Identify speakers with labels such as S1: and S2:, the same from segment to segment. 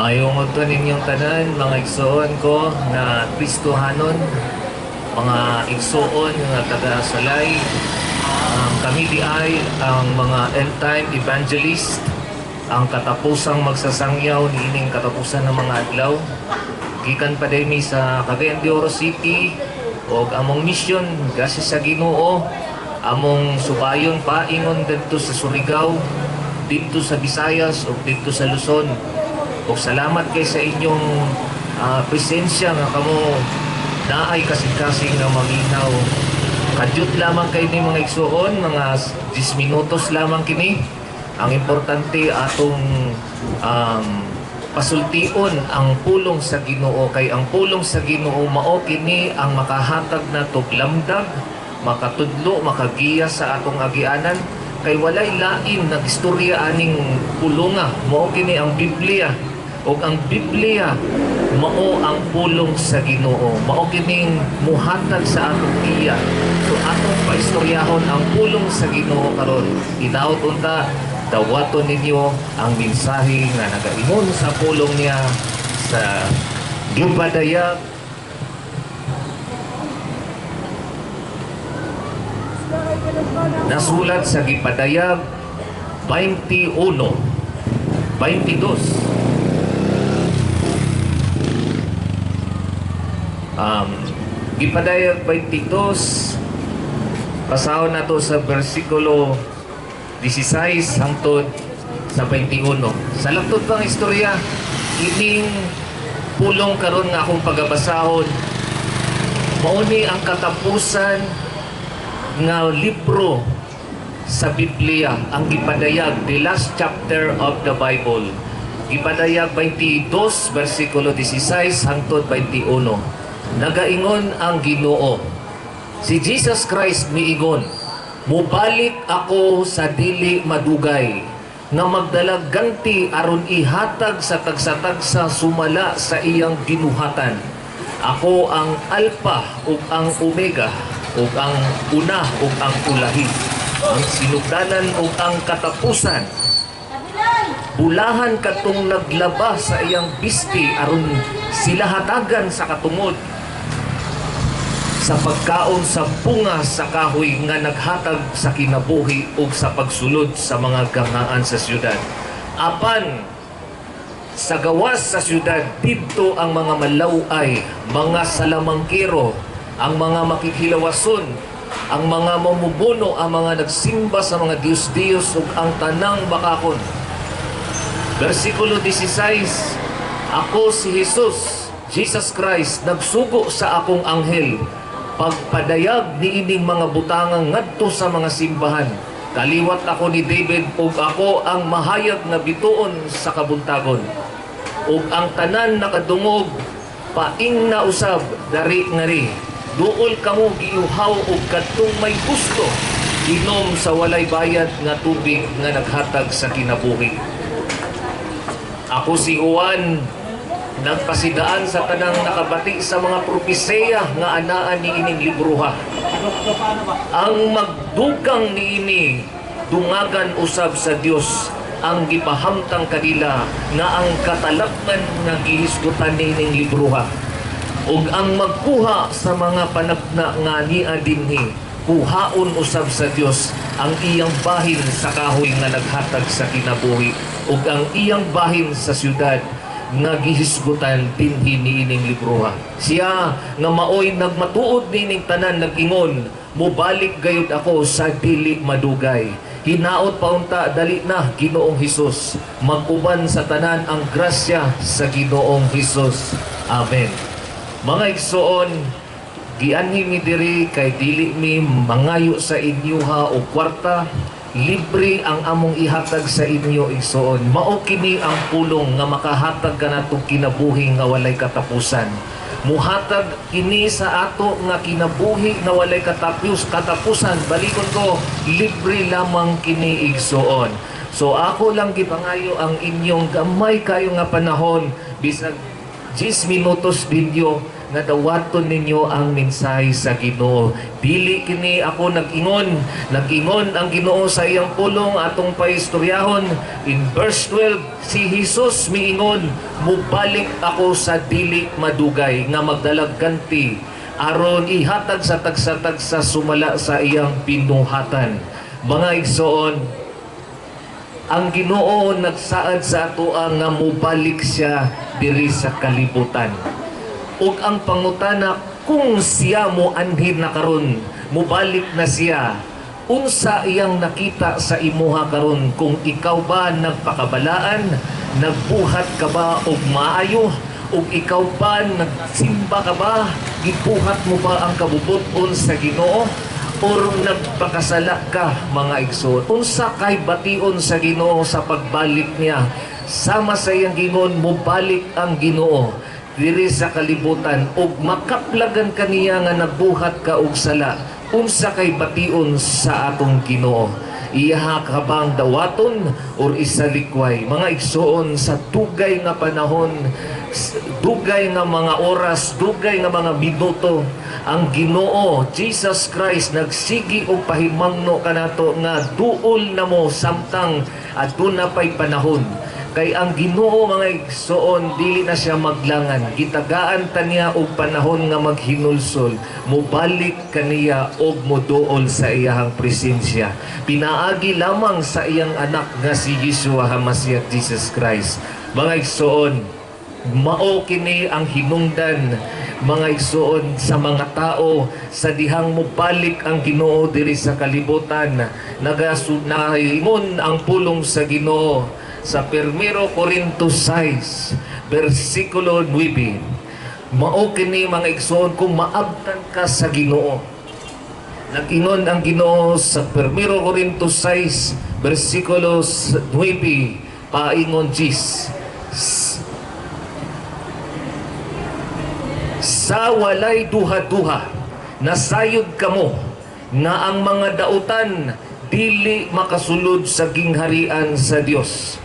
S1: Mayong ito ninyong tanan, mga igsoon ko na Kristohanon, mga igsoon nga taga-salay. Kami di ay ang mga end-time evangelist, ang katapusang magsasangyaw ni ining katapusan ng mga adlaw. Gikan pa din mi sa Cagayan de Oro City o among mission kasi sa Ginoo, among subayon paingon dito sa Surigao, dito sa Visayas o dito sa Luzon. O salamat kay sa inyong presensya nga kamo naay kasing-kasing nga maminaw. Kadyot lamang kayo ni mga igsoon, mga 10 minutos lamang kini. Ang importante atong pasultion ang pulong sa Ginoo, kay ang pulong sa Ginoo mao kini ang makahatag na lamdag, makatudlo, makagiya sa atong agianan. Kay walay lain na istorya aning pulonga, mao kini ang Biblia. O ang Biblia mao ang pulong sa Ginoo, mao kining muhatag sa atong giya. So atong paistoryahon ang pulong sa Ginoo karon. Hinaut unta dawaton ninyo ang mensahe nga nagaingon sa pulong niya sa gipadayag nasulat sa gipadayag 21, 22. Gipadayag 22, pasahon na to sa versikulo 16 hangtod sa 21. Sa laptod pang istorya, ining pulong karon nga akong pagabasahon, mauni ang katapusan nga libro sa Biblia, ang gipadayag, the last chapter of the Bible. Gipadayag 22, versikulo 16 hangtod 21. Nagaingon ang Ginoo, si Jesus Christ miingon, mubalik ako sa dili madugay, nga magdalag ganti aron ihatag sa tagsa-tagsa sumala sa iyang ginuhatan. Ako ang Alpha ug ang Omega, ug ang una ug ang ulahi, ang sinugdanan ug ang katapusan. Bulahan katong naglaba sa iyang bisti aron sila hatagan sa katungod sa pagkaon sa bunga sa kahoy nga naghatag sa kinabuhi ug sa pagsulod sa mga gangaan sa syudad. Apan sa gawas sa syudad didto ang mga malaway, mga salamangkero, ang mga makikilawason, ang mga mamumuno, ang mga nagsimba sa mga Diyos-Diyos ug ang tanang bakakon. Versikulo 16, ako si Jesus Christ, nagsugo sa akong anghel, pagpadayag ni ining mga butangang ngadto sa mga simbahan. Kaliwat ako ni David, ug ako ang mahayag na bituon sa kabuntagon. Ug ang tanan nakadungog, paing na usab, dari ngari. Duol kamo giuhaw ug kadtong may gusto, inom sa walay bayad nga tubig nga naghatag sa kinabuhi. Ako si Juan, nagpasidaan sa tanang nakabati sa mga propesiya nga anaan ni ining libruha. Ang magdugang ni ini dungagan usab sa Dios ang gipahamtang kanila nga ang katalakman nga gihisgutan ni ining libruha. Ug ang magkuha sa mga panagna nga niya dinhi, kuhaon usab sa Dios ang iyang bahin sa kahoy nga naghatag sa kinabuhi ug ang iyang bahin sa syudad nga gihisgutan dinhi ni ining libruha. Siya nga maoy nagmatuod nining tanan nag-ingon, mubalik gayud ako sa dili madugay. Hinaot paunta dali na Ginoong Hesus, mag-uban sa tanan ang grasya sa Ginoong Hesus. Amen. Mga igsoon, gianhi mi diri kay dili mi mangayo sa inyuha o kwarta. Libre ang among ihatag sa inyo igsoon. Mao kini ang pulong nga makahatag kanatong kinabuhi nga walay katapusan. Muhatag kini sa ato nga kinabuhi nga walay katapusan. Balikon ko, libre lamang kini igsoon. So ako lang gipangayo ang inyong gamay kayo nga panahon, bisag 10 minutos ninyo nga dawaton ninyo ang mensahe sa Ginoo. Dili kini ako nag-ingon ang Ginoo sa iyang pulong atong paistoryahon. In verse 12, si Jesus miingon, mubalik ako sa dili madugay nga magdalag kanti aron ihatag sa tagsa-tagsa sumala sa iyang binuhatan. Mga igsoon, ang Ginoo nagsaad sa ato nga mubalik siya diri sa kalibutan. Ug ang pangutana, kung siya mo anhin na karon, mubalik na siya, unsa iyang nakita sa imuha karon? Kung ikaw ba nagpakabalaan, nagbuhat ka ba og maayo, ug ikaw ba nagsimba ka ba, gibuhat mo ba ang kabubuton sa Ginoo, or nagpakasala ka, mga igsoon? Unsa kay bation sa Ginoo sa pagbalik niya? Sama sa iyang gingon, mubalik ang Ginoo diri sa kalibutan ug makaplagan kaniya nga nagbuhat ka og sala. Unsa kay bation sa atong Ginoo? Iyaha ka bang dawaton or isalikway? Mga igsoon, sa dugay nga panahon, dugay nga mga oras, dugay nga mga minuto, ang Ginoo Jesus Christ nagsigi og pahimangno kanato nga duol na mo samtang aduna pay panahon. Kay ang Ginoo, mga igsoon, dili na siya maglangan. Gitagaan ta niya og panahon nga maghinulsol, mubalik kaniya og moduol sa iyahang presensya. Pinaagi lamang sa iyang anak nga si Yeshua HaMashiach Jesus Christ. Mga igsoon, mao kini ang hinungdan, mga igsoon, sa mga tao sa dihang mubalik ang Ginoo diri sa kalibutan. Nagaingon ang pulong sa Ginoo sa 1 Corintios 6 versikulo 9. Mao kini, mga igsoon, kung maabtan ka sa Ginoo. Nag-ingon ang Ginoo sa 1 Corintios 6 versikulo 9, paingon Jis, sa walay duha-duha nasayod kamo nga ang mga dautan dili makasulod sa gingharian sa Dios.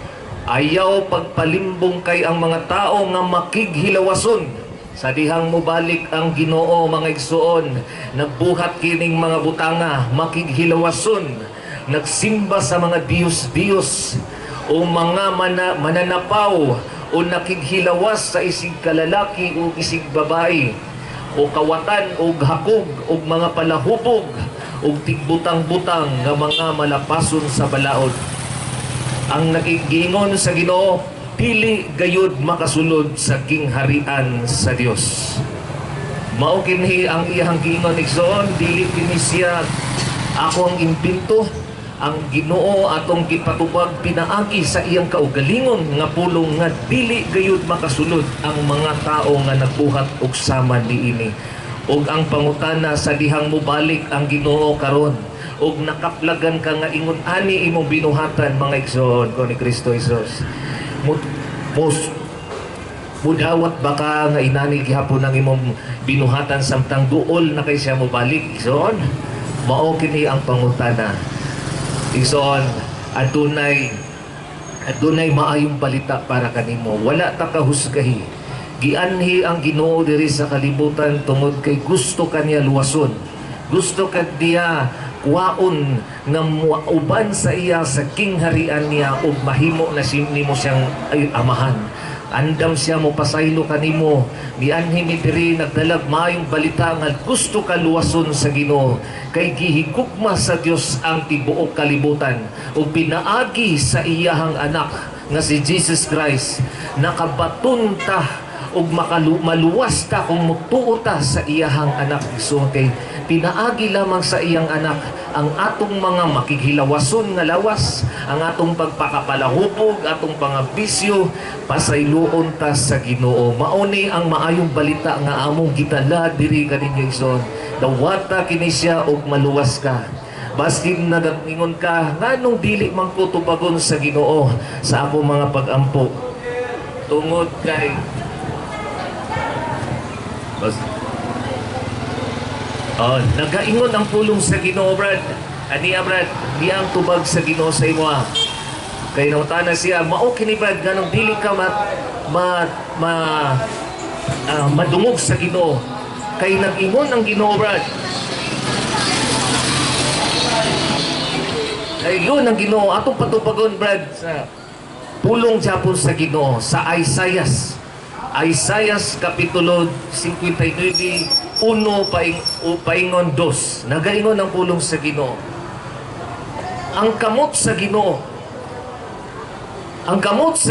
S1: Ayaw pagpalimbong kay ang mga tao nga makighilawason sa dihang mubalik ang Ginoo, mga igsoon. Nagbuhat kining mga butanga, makighilawason, nagsimba sa mga Diyos-Diyos o mga mananapaw, o nakighilawas sa isig kalalaki o isig babae, o kawatan o hakog o mga palahubog o tigbutang-butang nga mga malapason sa balaod. Ang nakigingon sa Ginoo, dili gayud makasulod sa gingharian sa Dios. Mao kinhi ang iyang giingon, igsoon, dili kini siya ako ang impinto. Ang Ginoo atong gipatubag pinaagi sa iyang kaugalingon nga pulong nga dili gayud makasulod ang mga tao nga nagbuhat og sama niini. Og ang pangutana, sa dihang mubalik ang Ginoo karon og nakaplagan ka nga ingon ani imong binuhatan, mga igsoon, ko ni Kristo Jesus, mudawat baka nga inani gihapon ang imong binuhatan samtang duol na kay siya mobalik, igsoon? Mao kini ang pangutana. Igsoon, adunay maayong balita para kanimo. Wala ta kahusgahi. Gianhi ang Ginoo diri sa kalibutan tungod kay gusto kaniya luwason. Gusto kaniya kuwaon nga uban sa iya sa kingharian niya ug mahimo na nimo siyang amahan. Andam siya mo pasaylo kanimo. Gianhi mi diri nagdalag maayong balita nga gusto ka luwason sa Ginoo, kay gihigugma sa Dios ang tibuok kalibutan ug pinaagi sa iyahang anak nga si Jesus Christ. Nakabaton ta ug maluwas ta kung mutuo ta sa iyahang anak. So kay pinaagi lamang sa iyang anak ang atong mga makighilawason nga lawas, ang atong pagpakapalahubog, atong pangabisyo, pasayloon ta sa Ginoo. Mauni ang maayong balita nga among gitala diri kaninyo igsoon. Dawata kini siya og maluwas ka. Bastin nagaingon ka, nganong dili man ko tubagon sa Ginoo sa akong mga pag-ampo tungod kay nagaingon ang pulong sa Ginoo, Brad. Aniya, Brad, di ang tubag sa Ginoo sa imo. Kay nautana siya, mao kini, Brad, ganong dili ka madungog sa Ginoo. Kay nag-ingon ang Ginoo, Brad. Kay yun ang Ginoo. Atong patupagon, Brad, sa pulong Japon sa Ginoo, sa Isaiah Kapitulo 59, 1 paingon 2. Nagaingon ang pulong sa Ginoo. Ang kamot sa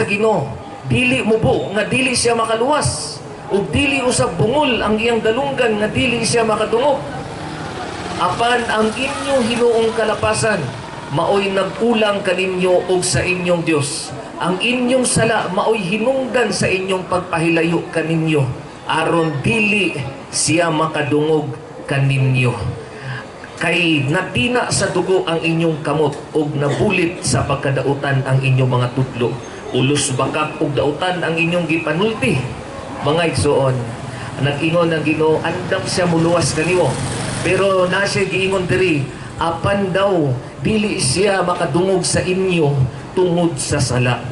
S1: Ginoo, dili mo po nga dili siya makaluwas, ug dili usab bungol ang iyang dalunggan nga dili siya makadungog. Apan ang inyong hinuong kalapasan maoy nagkulang kaninyo og sa inyong Dios. Ang inyong sala maoy hinungdan sa inyong pagpahilayo kaninyo, aron dili siya makadungog kaninyo. Kay natina sa dugo ang inyong kamot ug nabulit sa pagkadautan ang inyong mga tudlo. Ulos bakak ug dautan ang inyong gipanulti. Mga igsoon, nag-ingon ang Ginoo, andam siya muluwas kanimo. Pero na siya giingon diri, apan daw dili siya makadungog sa inyo tungod sa sala.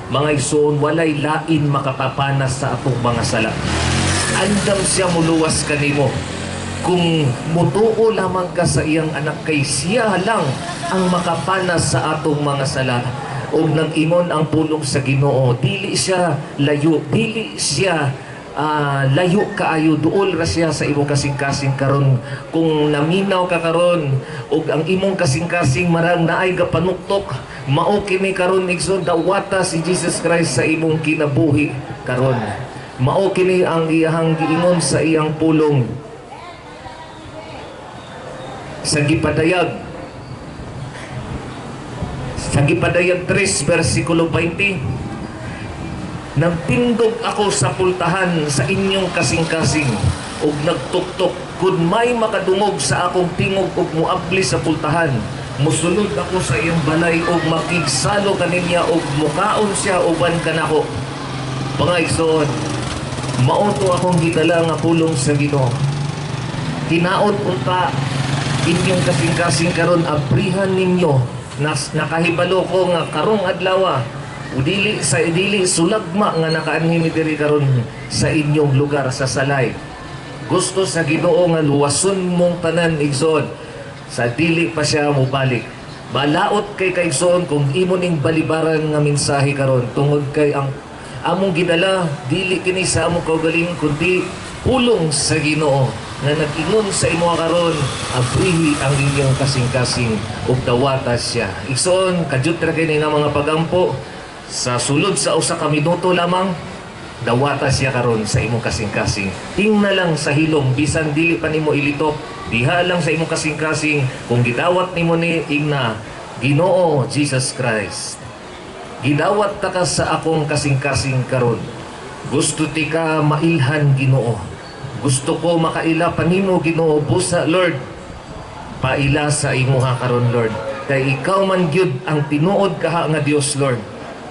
S1: Mga igsoon, walay lain makapapanas sa atong mga sala. Andam siya muluwas kanimo. Kung mutuo lamang ka sa iyang anak, kay siya lang ang makapanas sa atong mga sala. O nag-ingon ang pulong sa Ginoo, dili siya layo, dili siya layo kaayo, duol ra siya sa imong kasing-kasing karon. Kung naminaw ka karon ug ang imong kasing-kasing marang naay gapanuktok, mao kini karon igsoon dawata si Jesus Christ sa imong kinabuhi karon. Mao kini ang iyang giingon sa iyang pulong sa Gipadayag 3 versikulo 20. Nagtindog ako sa pultahan sa inyong kasing-kasing ug nagtuktok, kun may makadungog sa akong tingog ug muabli sa pultahan, musulod ako sa iyang balay ug makigsalo kaninya ug mukaon siya uban kanako. Mga igsoon, mauto akong gidala nga pulong sa Ginoo. Tinaod unta inyong kasing-kasing karon, abrihan ninyo. Nakahibalo ko nga karong adlaw dili sulagma nga nakaanhimi diri karon sa inyong lugar sa salay. Gusto sa Ginoo nga luwason mong tanan igsoon sa dili pa siya mobalik. Malaot kay kaigsoon kung imo ning balibaran nga mensahe karon tungod kay ang among gidala dili kini sa among kaugalingon kundi pulong sa Ginoo nga nag-ingon sa imo karon, abrihi ang inyong kasing-kasing ug dawata siya. Igsoon, kadyot ra kini nga mga pagampo sa sulod sa usa ka minuto lamang, dawata siya karon sa imong kasing-kasing. Tingna lang sa hilom, bisan dili pa nimo ilitop, diha lang sa imong kasing-kasing kung gidawat nimo ni igna, Ginoo Jesus Christ. Gidawat ta ka sa akong kasing-kasing karon. Gusto ti ka mailhan, Ginoo. Gusto ko makaila panimo, Ginoo, busa Lord. Paila sa imuha karon, Lord. Kay ikaw man gyud ang tinuod kaha nga Dios, Lord.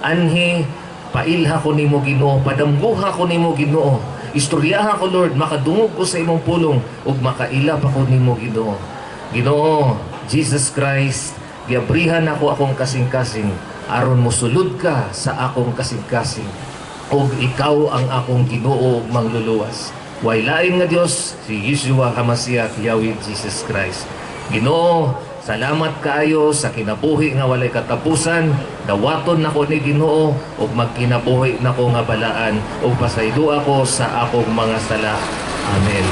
S1: Anhi pailha ko nimo, Ginoo, padamguha ko nimo, Ginoo. Istoryaha ko, Lord, makadungog ko sa imong pulong ug makaila pa ko nimo, Ginoo. Ginoo, Jesus Christ, giabrihan ako akong kasing-kasing aron mosulod ka sa akong kasing-kasing. Ug ikaw ang akong Ginoo ug mangluluwas. Way lain nga Dios, si Yeshua HaMashiach, Yahweh Jesus Christ. Ginoo, salamat kaayo sa kinabuhi nga walay katapusan. Dawaton nako ni Ginoo ug magkinabuhi nako nga balaan ug pasaylo ako sa akong mga sala. Amen.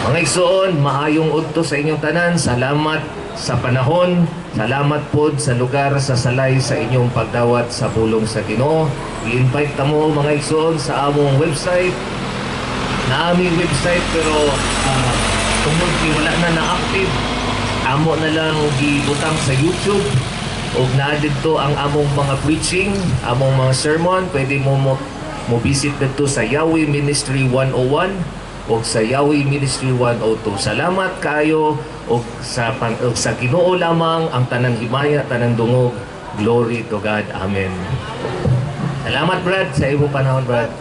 S1: Mga igsoon, maayong udto sa inyong tanan. Salamat sa panahon. Salamat pod sa lugar sa salay sa inyong pagdawat sa pulong sa Ginoo. I-invite ta mo mga igsoon sa among website. Na aming website pero tungod kay wala na na-active, amo na lang gibutang sa YouTube ug naa didto ang among mga preaching, among mga sermon. Pwede mo visit dito sa Yahweh Ministry 101 ug sa Yahweh Ministry 102. Salamat kayo ug sa Ginoo lamang ang tanang himaya, tanang dungog. Glory to God. Amen. Salamat, Brad, sa imong panahon, Brad.